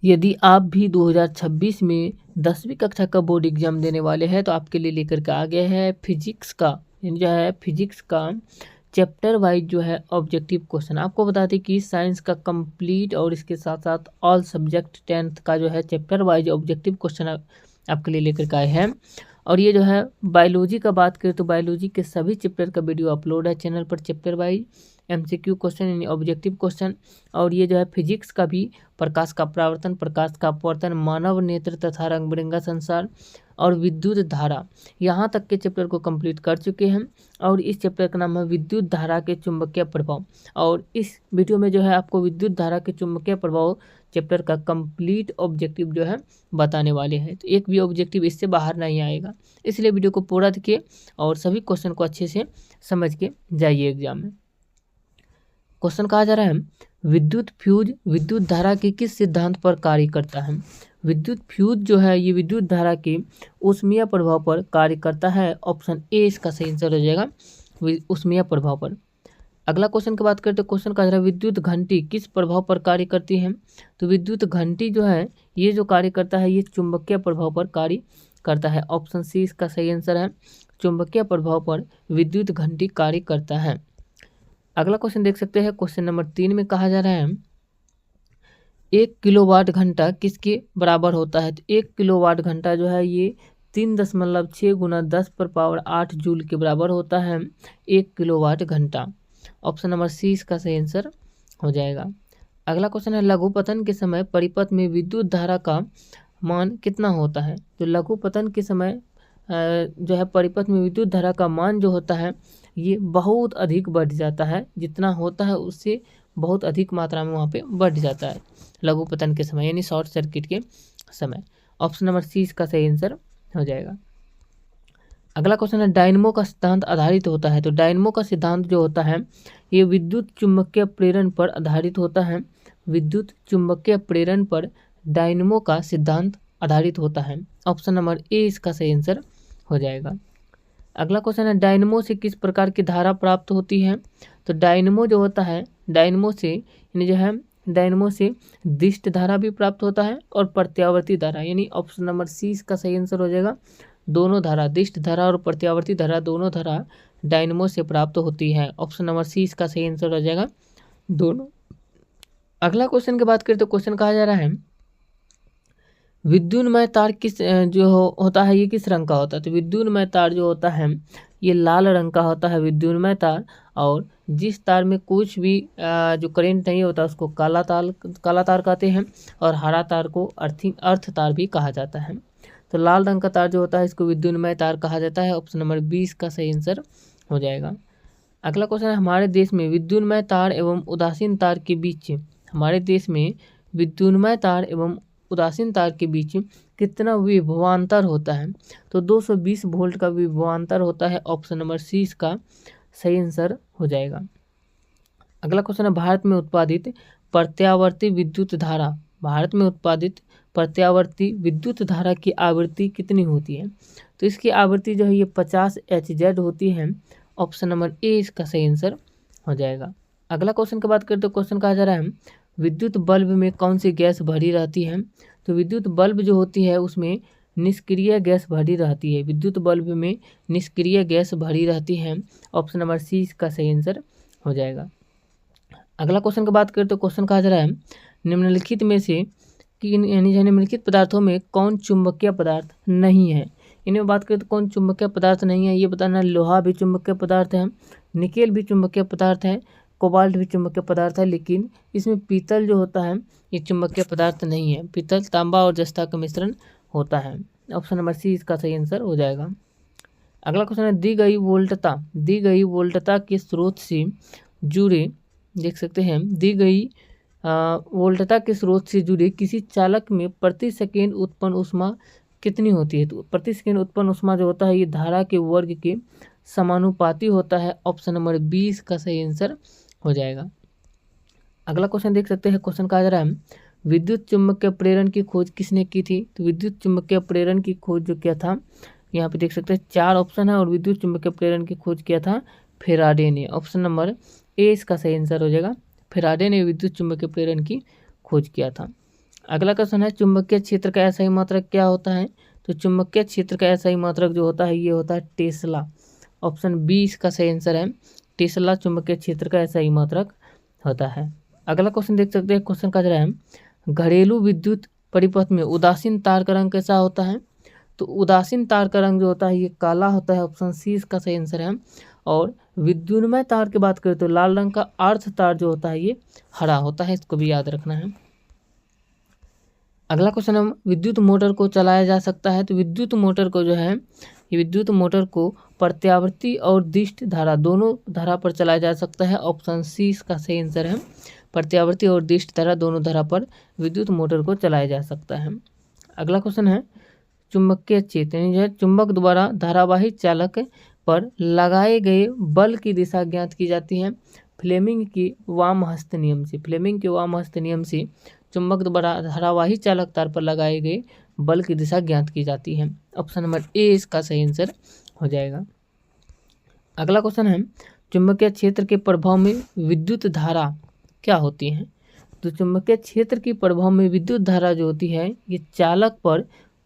यदि आप भी 2026 में 10वीं कक्षा का बोर्ड एग्जाम देने वाले हैं तो आपके लिए लेकर के आ गया है फिजिक्स का, यानी जो है फिजिक्स का चैप्टर वाइज जो है ऑब्जेक्टिव क्वेश्चन। आपको बता दें कि साइंस का कंप्लीट और इसके साथ साथ ऑल सब्जेक्ट 10th का जो है चैप्टर वाइज ऑब्जेक्टिव क्वेश्चन आपके लिए लेकर के आए हैं। और ये जो है बायोलॉजी का बात करें तो बायोलॉजी के सभी चैप्टर का वीडियो अपलोड है चैनल पर, चैप्टर वाइज MCQ क्वेश्चन यानी ऑब्जेक्टिव क्वेश्चन। और ये जो है फिजिक्स का भी प्रकाश का परावर्तन, प्रकाश का अपवर्तन, मानव नेत्र तथा रंग बिरंगा संसार और विद्युत धारा, यहाँ तक के चैप्टर को कंप्लीट कर चुके हैं। और इस चैप्टर का नाम है विद्युत धारा के चुंबकीय प्रभाव। और इस वीडियो में जो है आपको विद्युत धारा के चुंबकीय प्रभाव चैप्टर का कंप्लीट ऑब्जेक्टिव जो है बताने वाले हैं। तो एक भी ऑब्जेक्टिव इससे बाहर नहीं आएगा, इसलिए वीडियो को पूरा देखिए और सभी क्वेश्चन को अच्छे से समझ के जाइए एग्जाम में। क्वेश्चन कहा जा रहा है विद्युत फ्यूज विद्युत धारा के किस सिद्धांत पर कार्य करता है। विद्युत फ्यूज जो है ये विद्युत धारा के ऊष्मीय प्रभाव पर कार्य करता है। ऑप्शन ए इसका सही आंसर हो जाएगा, ऊष्मीय प्रभाव पर। अगला क्वेश्चन की बात करते हैं, क्वेश्चन कहा जा रहा है विद्युत घंटी किस प्रभाव पर कार्य करती है। तो विद्युत घंटी जो है ये जो कार्य करता है ये चुंबकीय प्रभाव पर कार्य करता है। ऑप्शन सी इसका सही आंसर है, चुंबकीय प्रभाव पर विद्युत घंटी कार्य करता है। अगला क्वेश्चन देख सकते हैं, क्वेश्चन नंबर 3 में कहा जा रहा है 1 किलोवाट घंटा किसके बराबर होता है। तो 1 किलोवाट घंटा जो है ये 3.6 गुना 10 पर पावर 8 जूल के बराबर होता है 1 किलोवाट घंटा। ऑप्शन नंबर सी इसका सही आंसर हो जाएगा। अगला क्वेश्चन है लघुपतन के समय परिपथ में विद्युत धारा का मान कितना होता है। तो लघुपतन के समय जो है परिपथ में विद्युत धारा का मान जो होता है ये बहुत अधिक बढ़ जाता है, जितना होता है उससे बहुत अधिक मात्रा में वहाँ पे बढ़ जाता है लघुपतन के समय यानी शॉर्ट सर्किट के समय। ऑप्शन नंबर सी इसका सही आंसर हो जाएगा। अगला क्वेश्चन है डायनमो का सिद्धांत आधारित होता है। तो डायनमो का सिद्धांत जो होता है ये विद्युत चुम्बकीय प्रेरण पर आधारित होता है। विद्युत चुम्बकीय प्रेरण पर डायनमो का सिद्धांत आधारित होता है। ऑप्शन नंबर ए इसका सही आंसर हो जाएगा। अगला क्वेश्चन है डायनमो से किस प्रकार की धारा प्राप्त होती है। तो डायनमो जो होता है डायनमो से यानी जो है डायनमो से दिष्ट धारा भी प्राप्त होता है और प्रत्यावर्ती धारा, यानी ऑप्शन नंबर सी इसका सही आंसर हो जाएगा। दोनों धारा, दिष्ट धारा और प्रत्यावर्ती धारा, दोनों धारा डायनमो से प्राप्त होती है। ऑप्शन नंबर सी इसका सही आंसर हो जाएगा, दोनों। अगला क्वेश्चन की बात करें तो क्वेश्चन कहा जा रहा है विद्युन्मय तार किस होता है ये किस रंग का होता है। तो विद्युन्मय तार जो होता है ये लाल रंग का होता है विद्युन्मय तार। और जिस तार में कुछ भी जो करंट नहीं होता उसको काला तार कहते हैं और हरा तार को अर्थ तार भी कहा जाता है। तो लाल रंग का तार जो होता है इसको विद्युन्मय तार कहा जाता है। ऑप्शन नंबर 20 का सही आंसर हो जाएगा। अगला क्वेश्चन है हमारे देश में विद्युन्मय तार एवं उदासीन तार के बीच, हमारे देश में विद्युन्मय तार एवं उदासीन तार के बीच कितना विभवांतर होता है। तो 220 वोल्ट का विभवांतर होता है। ऑप्शन नंबर सी इसका सही आंसर हो जाएगा। अगला क्वेश्चन है भारत में उत्पादित प्रत्यावर्ती विद्युत धारा, भारत में उत्पादित प्रत्यावर्ती विद्युत धारा की आवृत्ति कितनी होती है। तो इसकी आवृत्ति जो है ये 50 Hz होती है। ऑप्शन नंबर ए इसका सही आंसर हो जाएगा। अगला क्वेश्चन की बात करें तो क्वेश्चन कहा जा रहा है विद्युत बल्ब में कौन सी गैस भरी रहती है। तो विद्युत बल्ब जो होती है उसमें निष्क्रिय गैस भरी रहती है। विद्युत बल्ब में निष्क्रिय गैस भरी रहती है। ऑप्शन नंबर सी इसका सही आंसर हो जाएगा। अगला क्वेश्चन की बात करें तो क्वेश्चन कहा जा रहा है निम्नलिखित में से यानी निम्नलिखित पदार्थों में कौन चुंबकीय पदार्थ नहीं है। इनमें बात करें तो कौन चुंबकीय पदार्थ नहीं है ये बताना। लोहा भी चुंबकीय पदार्थ है, निकेल भी चुंबकीय पदार्थ है, कोबाल्ट भी चुंबकीय पदार्थ है, लेकिन इसमें पीतल जो होता है ये चुंबकीय पदार्थ नहीं है। पीतल तांबा और जस्ता का मिश्रण होता है। ऑप्शन नंबर सी इसका सही आंसर हो जाएगा। अगला क्वेश्चन है दी गई वोल्टता के स्रोत से जुड़े, देख सकते हैं दी गई वोल्टता के स्रोत से जुड़े किसी चालक में प्रति सेकेंड उत्पन्न ऊष्मा कितनी होती है। तो प्रति सेकेंड उत्पन्न ऊष्मा जो होता है ये धारा के वर्ग के समानुपाती होता है। ऑप्शन नंबर 20 का सही आंसर हो जाएगा। अगला क्वेश्चन देख सकते हैं, क्वेश्चन कहा जा रहा है विद्युत चुम्बकीय प्रेरण की खोज किसने की थी। तो विद्युत चुम्बकीय प्रेरण की खोज जो किया था, यहाँ पे देख सकते हैं 4 ऑप्शन है और विद्युत चुम्बकीय प्रेरण की खोज किया था फेराडे ने। ऑप्शन नंबर ए इसका सही आंसर हो जाएगा, फेराडे ने विद्युत चुम्बकीय प्रेरण की खोज किया था। अगला क्वेश्चन है चुंबकीय क्षेत्र का SI मात्रक क्या होता है। तो चुंबकीय क्षेत्र का SI मात्रक जो होता है ये होता है टेस्ला। ऑप्शन बी इसका सही आंसर है, टेस्ला चुंबकीय क्षेत्र का SI मात्रक होता है। अगला क्वेश्चन देख सकते हैं, क्वेश्चन का जरा है घरेलू विद्युत परिपथ में उदासीन तार का रंग कैसा होता है। तो उदासीन तार का रंग जो होता है ये काला होता है, ऑप्शन सी इसका सही आंसर है। और विद्युन्मय तार की बात करें तो लाल रंग का अर्ध तार जो होता है ये हरा होता है, इसको भी याद रखना है। अगला क्वेश्चन है विद्युत मोटर को चलाया जा सकता है। तो विद्युत मोटर को जो है ये विद्युत मोटर को प्रत्यावर्ती और दिष्ट धारा दोनों धारा पर चलाया जा सकता है, ऑप्शन सी इसका सही आंसर है। प्रत्यावर्ती और दिष्ट धारा दोनों धारा पर विद्युत मोटर को चलाया जा सकता है। अगला क्वेश्चन है चुंबकीय क्षेत्र जो है चुंबक द्वारा धारावाही चालक पर लगाए गए बल की दिशा ज्ञात की जाती है फ्लेमिंग की वाम हस्त नियम से। फ्लेमिंग के वाम हस्त नियम से चुंबक द्वारा धारावाही चालक तार पर लगाए गए बल की दिशा ज्ञात की जाती है, ऑप्शन नंबर ए इसका सही आंसर हो जाएगा। अगला क्वेश्चन है चुंबकीय क्षेत्र के प्रभाव में विद्युत धारा क्या होती है। तो चुंबकीय क्षेत्र के प्रभाव में विद्युत धारा जो होती है ये चालक पर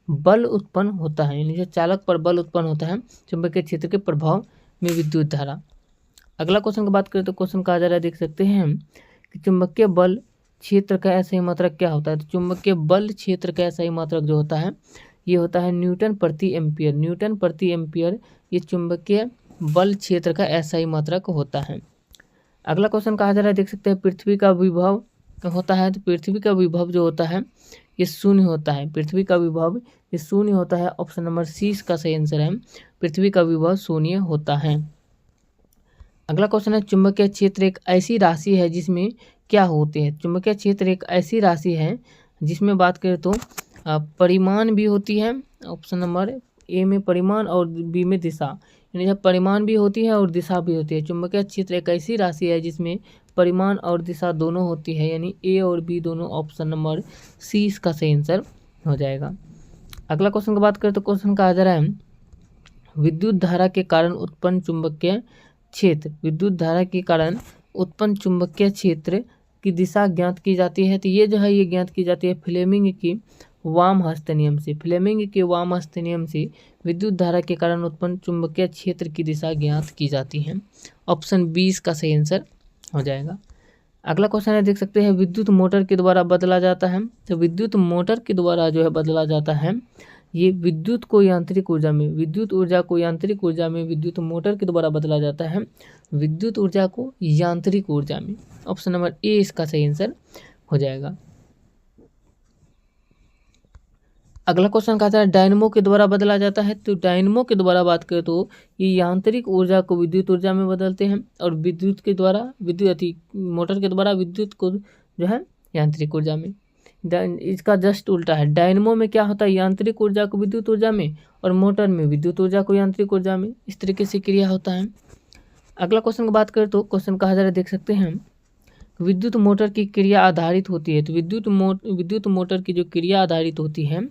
बल उत्पन्न होता है, यानी जो चालक पर बल उत्पन्न होता है चुंबकीय क्षेत्र के प्रभाव में विद्युत धारा। अगला क्वेश्चन की बात करें तो क्वेश्चन कहा जा रहा है, देख सकते हैं हम कि चुंबकीय बल क्षेत्र का SI मात्रक क्या होता है। तो चुंबकीय बल क्षेत्र का SI मात्रक जो होता है ये होता है न्यूटन प्रति एम्पियर। न्यूटन प्रति एम्पियर ये चुंबकीय बल क्षेत्र का SI मात्रक होता है। अगला क्वेश्चन कहा जा रहा है, देख सकते हैं पृथ्वी का विभव होता है। तो पृथ्वी का विभव जो होता है ये शून्य होता है, पृथ्वी का विभव ये शून्य होता है, ऑप्शन नंबर सी इसका सही आंसर है। पृथ्वी का विभव शून्य होता है। अगला क्वेश्चन है चुंबकीय क्षेत्र एक ऐसी राशि है जिसमें क्या होते हैं। चुंबकीय क्षेत्र एक ऐसी राशि है जिसमें बात करें तो परिमाण भी होती है, ऑप्शन नंबर ए में परिमाण और बी में दिशा, यानी जब परिमाण भी होती है और दिशा भी होती है। चुंबकीय क्षेत्र एक ऐसी राशि है जिसमें परिमाण और दिशा दोनों होती है, यानी ए और बी दोनों, ऑप्शन नंबर सी इसका सही आंसर हो जाएगा। अगला क्वेश्चन की बात करें तो क्वेश्चन कहा जा रहा है विद्युत धारा के कारण उत्पन्न चुंबकीय क्षेत्र, विद्युत धारा के कारण उत्पन्न चुंबकीय क्षेत्र की दिशा ज्ञात की जाती है। तो ये जो है ये ज्ञात की जाती है फ्लेमिंग की वाम हस्त नियम से। फ्लेमिंग के वाम हस्त नियम से विद्युत धारा के कारण उत्पन्न चुंबकीय क्षेत्र की दिशा ज्ञात की जाती है, ऑप्शन 20 का सही आंसर हो जाएगा। अगला क्वेश्चन है, देख सकते हैं विद्युत मोटर के द्वारा बदला जाता है। तो विद्युत मोटर के द्वारा जो है बदला जाता है ये विद्युत को यांत्रिक ऊर्जा में, विद्युत ऊर्जा को यांत्रिक ऊर्जा में विद्युत मोटर के द्वारा बदला जाता है विद्युत ऊर्जा को यांत्रिक ऊर्जा में, ऑप्शन नंबर ए इसका सही आंसर हो जाएगा। अगला क्वेश्चन कहता है डायनमो के द्वारा बदला जाता है। तो डायनमो के द्वारा बात करें तो ये यांत्रिक ऊर्जा को विद्युत ऊर्जा में बदलते हैं और विद्युत के द्वारा मोटर के द्वारा विद्युत को जो है यांत्रिक ऊर्जा में। इसका जस्ट उल्टा है, डायनमो में क्या होता है यांत्रिक ऊर्जा को विद्युत ऊर्जा में और मोटर में विद्युत ऊर्जा को यांत्रिक ऊर्जा में, इस तरीके से क्रिया होता है। अगला क्वेश्चन की बात करें तो क्वेश्चन कहा जा रहा है, देख सकते हैं विद्युत मोटर की क्रिया आधारित होती है। तो विद्युत मोटर की जो क्रिया आधारित होती है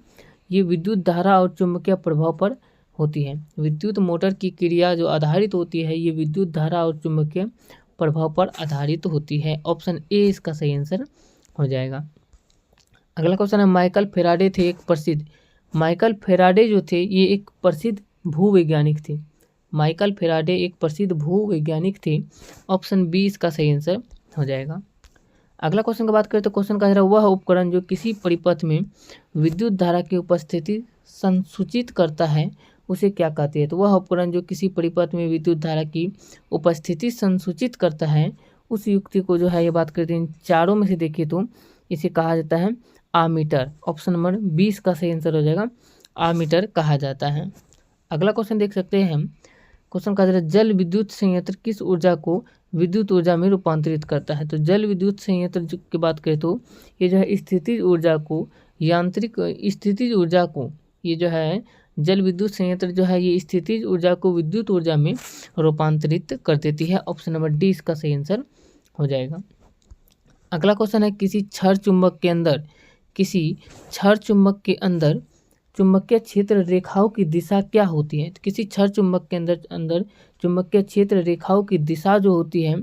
ये विद्युत धारा और चुंबकीय प्रभाव पर होती है। विद्युत मोटर की क्रिया जो आधारित होती है ये विद्युत धारा और चुंबकीय प्रभाव पर आधारित होती है, ऑप्शन ए इसका सही आंसर हो जाएगा। अगला क्वेश्चन है माइकल फेराडे थे एक प्रसिद्ध, माइकल फेराडे जो थे ये एक प्रसिद्ध भूवैज्ञानिक थे। माइकल फेराडे एक प्रसिद्ध भूवैज्ञानिक थे, ऑप्शन बी इसका सही आंसर हो जाएगा। अगला क्वेश्चन की बात करें तो क्वेश्चन कह रहा है वह उपकरण जो किसी परिपथ में विद्युत धारा की उपस्थिति संसूचित करता है उसे क्या कहते हैं। तो वह उपकरण जो किसी परिपथ में विद्युत धारा की उपस्थिति संसूचित करता है उस युक्ति को जो है ये बात करते हैं चारों में से देखिए तो इसे कहा जाता है आमीटर, ऑप्शन नंबर 20 का सही आंसर हो जाएगा, आमीटर कहा जाता है। अगला क्वेश्चन देख सकते हैं हम, क्वेश्चन कहा जा रहा है जल विद्युत संयंत्र किस ऊर्जा को विद्युत ऊर्जा में रूपांतरित करता है। तो जल विद्युत संयंत्र की बात करें तो ये जो है स्थितिज ऊर्जा को स्थितिज ऊर्जा को ये जो है जल विद्युत संयंत्र जो है ये स्थितिज ऊर्जा को विद्युत ऊर्जा में रूपांतरित कर देती है, ऑप्शन नंबर डी इसका सही आंसर हो जाएगा। अगला क्वेश्चन है किसी क्षण चुंबक के अंदर चुंबकीय क्षेत्र रेखाओं की दिशा क्या होती है। तो किसी क्षण चुंबक के अंदर चुंबकीय क्षेत्र रेखाओं की दिशा जो होती है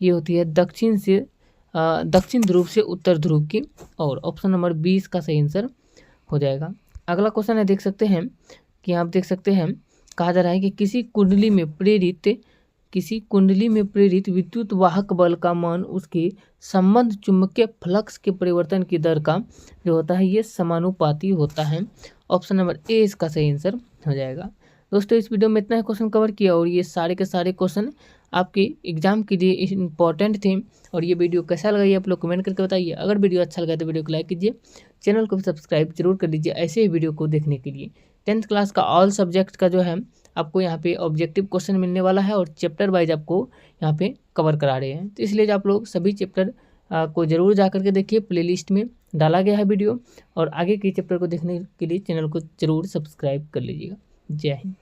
ये होती है दक्षिण से दक्षिण ध्रुव से उत्तर ध्रुव की ओर। ऑप्शन नंबर 20 का सही आंसर हो जाएगा। अगला क्वेश्चन है, देख सकते हैं कि आप देख सकते हैं कहा जा रहा है कि किसी कुंडली में प्रेरित विद्युत वाहक बल का मान उसके संबंध चुंबकीय फ्लक्स के परिवर्तन की दर का जो होता है ये समानुपाती होता है। ऑप्शन नंबर ए इसका सही आंसर हो जाएगा। दोस्तों इस वीडियो में इतना ही क्वेश्चन कवर किया और ये सारे के सारे क्वेश्चन आपके एग्जाम के लिए इंपॉर्टेंट थे। और ये वीडियो कैसा लगा ये आप लोग कमेंट करके बताइए। अगर वीडियो अच्छा लगा तो वीडियो को लाइक कीजिए, चैनल को भी सब्सक्राइब जरूर कर लीजिए ऐसे ही वीडियो को देखने के लिए। 10th क्लास का ऑल सब्जेक्ट का जो है आपको यहाँ पे ऑब्जेक्टिव क्वेश्चन मिलने वाला है और चैप्टर वाइज आपको यहाँ पे कवर करा रहे हैं। तो इसलिए आप लोग सभी चैप्टर को जरूर जा करके देखिए, प्लेलिस्ट में डाला गया है वीडियो। और आगे के चैप्टर को देखने के लिए चैनल को जरूर सब्सक्राइब कर लीजिएगा। जय हिंद।